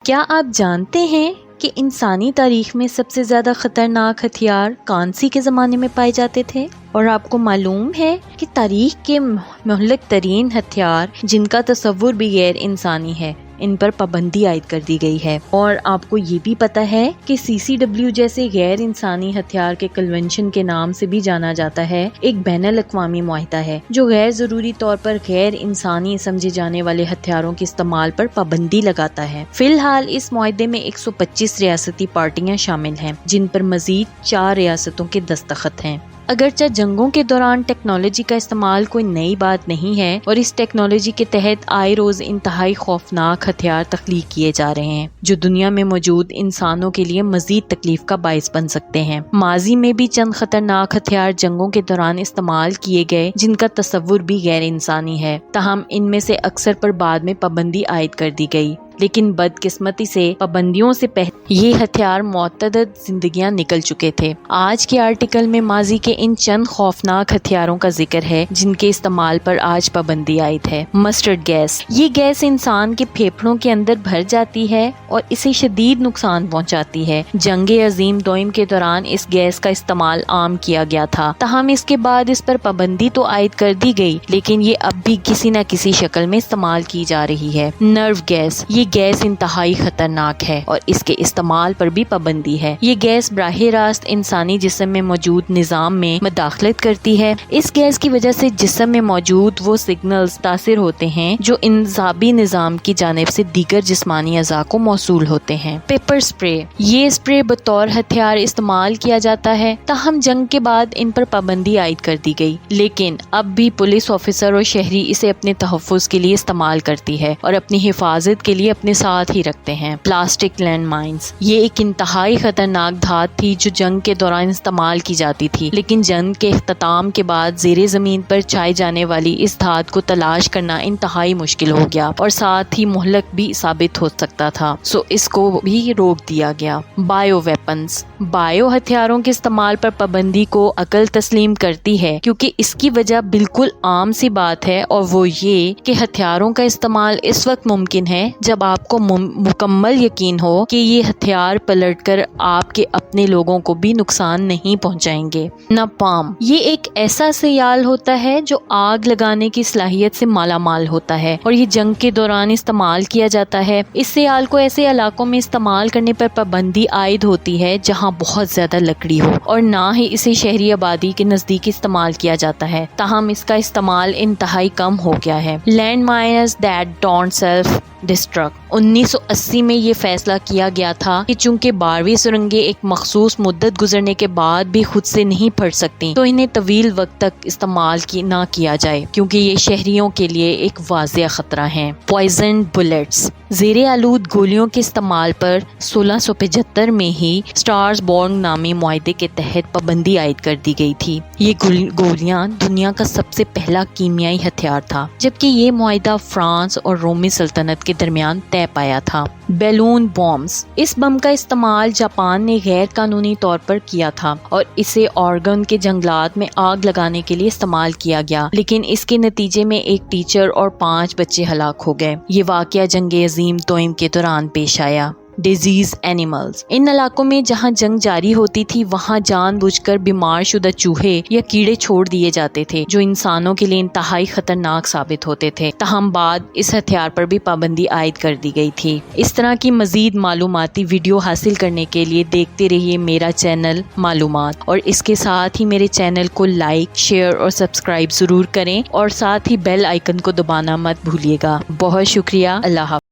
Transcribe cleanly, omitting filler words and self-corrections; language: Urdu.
کیا آپ جانتے ہیں کہ انسانی تاریخ میں سب سے زیادہ خطرناک ہتھیار کانسی کے زمانے میں پائے جاتے تھے؟ اور آپ کو معلوم ہے کہ تاریخ کے مہلک ترین ہتھیار جن کا تصور بھی غیر انسانی ہے، ان پر پابندی عائد کر دی گئی ہے۔ اور آپ کو یہ بھی پتہ ہے کہ CCW جیسے غیر انسانی ہتھیار کے کنونشن کے نام سے بھی جانا جاتا ہے، ایک بین الاقوامی معاہدہ ہے جو غیر ضروری طور پر غیر انسانی سمجھے جانے والے ہتھیاروں کے استعمال پر پابندی لگاتا ہے۔ فی الحال اس معاہدے میں 125 ریاستی پارٹیاں شامل ہیں، جن پر مزید 4 ریاستوں کے دستخط ہیں۔ اگرچہ جنگوں کے دوران ٹیکنالوجی کا استعمال کوئی نئی بات نہیں ہے، اور اس ٹیکنالوجی کے تحت آئے روز انتہائی خوفناک ہتھیار تخلیق کیے جا رہے ہیں جو دنیا میں موجود انسانوں کے لیے مزید تکلیف کا باعث بن سکتے ہیں۔ ماضی میں بھی چند خطرناک ہتھیار جنگوں کے دوران استعمال کیے گئے جن کا تصور بھی غیر انسانی ہے، تاہم ان میں سے اکثر پر بعد میں پابندی عائد کر دی گئی، لیکن بدقسمتی سے پابندیوں سے پہلے یہ ہتھیار متعدد زندگیاں نکل چکے تھے۔ آج کے آرٹیکل میں ماضی کے ان چند خوفناک ہتھیاروں کا ذکر ہے جن کے استعمال پر آج پابندی عائد ہے۔ مسٹرڈ گیس، یہ گیس انسان کے پھیپھڑوں کے اندر بھر جاتی ہے اور اسے شدید نقصان پہنچاتی ہے۔ جنگ عظیم دوئم کے دوران اس گیس کا استعمال عام کیا گیا تھا، تاہم اس کے بعد اس پر پابندی تو عائد کر دی گئی، لیکن یہ اب بھی کسی نہ کسی شکل میں استعمال کی جا رہی ہے۔ نرو گیس، یہ گیس انتہائی خطرناک ہے اور اس کے استعمال پر بھی پابندی ہے۔ یہ گیس براہ راست انسانی جسم میں موجود نظام میں مداخلت کرتی ہے۔ اس گیس کی وجہ سے جسم میں موجود وہ سگنلز متاثر ہوتے ہیں جو انتخابی نظام کی جانب سے دیگر جسمانی اعضاء کو موصول ہوتے ہیں۔ پیپر سپرے، یہ سپرے بطور ہتھیار استعمال کیا جاتا ہے، تاہم جنگ کے بعد ان پر پابندی عائد کر دی گئی، لیکن اب بھی پولیس آفیسر اور شہری اسے اپنے تحفظ کے لیے استعمال کرتی ہے اور اپنی حفاظت کے لیے اپنے ساتھ ہی رکھتے ہیں۔ پلاسٹک لینڈ مائنز، یہ ایک انتہائی خطرناک دھات تھی جو جنگ کے دوران استعمال کی جاتی تھی، لیکن جنگ کے اختتام کے بعد زیر زمین پر چھائی جانے والی اس دھات کو تلاش کرنا انتہائی مشکل ہو گیا اور ساتھ ہی مہلک بھی ثابت ہو سکتا تھا، سو اس کو بھی روک دیا گیا۔ بایو ویپنز، بایو ہتھیاروں کے استعمال پر پابندی کو عقل تسلیم کرتی ہے کیونکہ اس کی وجہ بالکل عام سی بات ہے، اور وہ یہ کہ ہتھیاروں کا استعمال اس وقت ممکن ہے جب آپ کو مکمل یقین ہو کہ یہ ہتھیار پلٹ کر آپ کے اپنے لوگوں کو بھی نقصان نہیں پہنچائیں گے۔ ناپام، یہ ایک ایسا سیال ہوتا ہے جو آگ لگانے کی صلاحیت سے مالا مال ہوتا ہے اور یہ جنگ کے دوران استعمال کیا جاتا ہے۔ اس سیال کو ایسے علاقوں میں استعمال کرنے پر پابندی عائد ہوتی ہے جہاں بہت زیادہ لکڑی ہو، اور نہ ہی اسے شہری آبادی کے نزدیک استعمال کیا جاتا ہے، تاہم اس کا استعمال انتہائی کم ہو گیا ہے۔ Land mines that don't self destruct, 1980 میں یہ فیصلہ کیا گیا تھا کہ چونکہ 12ویں سرنگیں ایک مخصوص مدت گزرنے کے بعد بھی خود سے نہیں پھٹ سکتی، تو انہیں طویل وقت تک استعمال نہ کیا جائے کیونکہ یہ شہریوں کے لیے ایک واضح خطرہ ہیں۔ پوائزن بلیٹس، زیر آلود گولیوں کے استعمال پر 1675 میں ہی اسٹارز بورگ نامی معاہدے کے تحت پابندی عائد کر دی گئی تھی۔ یہ گولیاں دنیا کا سب سے پہلا کیمیائی ہتھیار تھا، جبکہ یہ معاہدہ فرانس اور رومی سلطنت کے درمیان طے پایا تھا۔ بیلون بمز، اس بم کا استعمال جاپان نے غیر قانونی طور پر کیا تھا اور اسے اورگن کے جنگلات میں آگ لگانے کے لیے استعمال کیا گیا، لیکن اس کے نتیجے میں ایک ٹیچر اور 5 بچے ہلاک ہو گئے۔ یہ واقعہ جنگ عظیم دوئم کے دوران پیش آیا۔ ڈیزیز اینیملز، ان علاقوں میں جہاں جنگ جاری ہوتی تھی وہاں جان بوجھ کر بیمار شدہ چوہے یا کیڑے چھوڑ دیے جاتے تھے جو انسانوں کے لیے انتہائی خطرناک ثابت ہوتے تھے، تاہم بعد اس ہتھیار پر بھی پابندی عائد کر دی گئی تھی۔ اس طرح کی مزید معلوماتی ویڈیو حاصل کرنے کے لیے دیکھتے رہیے میرا چینل معلومات، اور اس کے ساتھ ہی میرے چینل کو لائک، شیئر اور سبسکرائب ضرور کریں، اور ساتھ ہی بیل آئیکن کو دبانا مت بھولیے گا۔ بہت شکریہ، اللہ حافظ۔